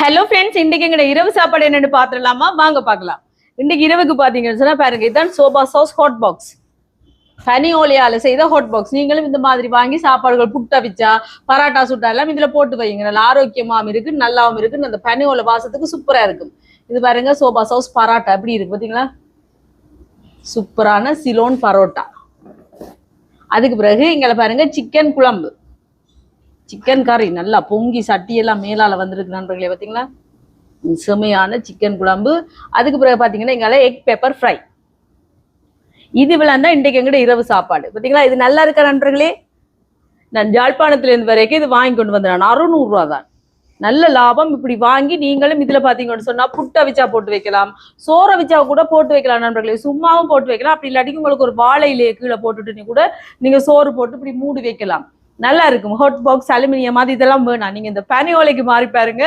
Hello friends, இன்னைக்கு எங்கட இரவு சாப்பாடு என்னன்னு பாத்துடலாமா? வாங்க பார்க்கலாம். இன்னைக்கு இரவுக்கு பாத்தீங்கன்னு சொன்னா பாருங்க, இதுதான் சோபா சாஸ் ஹாட் பாக்ஸ். பனி ஓலையால செய்த ஹாட் பாக்ஸ். நீங்களும் இந்த மாதிரி வாங்கி சாப்பாடுகள் புட்டா வச்சா பராட்டா சுட்டா எல்லாம் இதுல போட்டு வைங்க. நல்ல ஆரோக்கியமாவும் இருக்கு, நல்லாவும் இருக்கு. அந்த பனி ஓலை வாசத்துக்கு சூப்பரா இருக்கும். இது பாருங்க, சோபா சாஸ் பராட்டா எப்படி இருக்கு பாத்தீங்களா? சூப்பரான சிலோன் பரோட்டா. அதுக்கு பிறகு இங்க பாருங்க சிக்கன் குழம்பு, சிக்கன் கறி நல்லா பொங்கி சட்டியெல்லாம் மேலால வந்திருக்கு நண்பர்களே. பார்த்தீங்களா, செமையான சிக்கன் குழம்பு. அதுக்கு பிறகு பார்த்தீங்கன்னா எங்கால எக் பெப்பர் ஃப்ரை. இது விழாந்தான் இன்றைக்கு எங்கட இரவு சாப்பாடு. பார்த்தீங்களா, இது நல்லா இருக்க நண்பர்களே. நான் ஜாழ்ப்பாணத்திலிருந்து வரைக்கும் இது வாங்கி கொண்டு வந்தேன். 600 ரூபா தான், நல்ல லாபம். இப்படி வாங்கி நீங்களும் இதுல பாத்தீங்கன்னு சொன்னா புட்டை வச்சா போட்டு வைக்கலாம், சோற வச்சா கூட போட்டு வைக்கலாம் நண்பர்களே. சும்மாவும் போட்டு வைக்கலாம். அப்படி இல்லாட்டி உங்களுக்கு ஒரு வாழை இலையை கீழே போட்டுட்டு கூட நீங்க சோறு போட்டு இப்படி மூடி வைக்கலாம். நல்லா இருக்கும். ஹாட் பாக்ஸ் அலுமினியம் மாதிரி இதெல்லாம் வேணாம். நீங்க இந்த பனி ஓலைக்கு மாறி பாருங்க.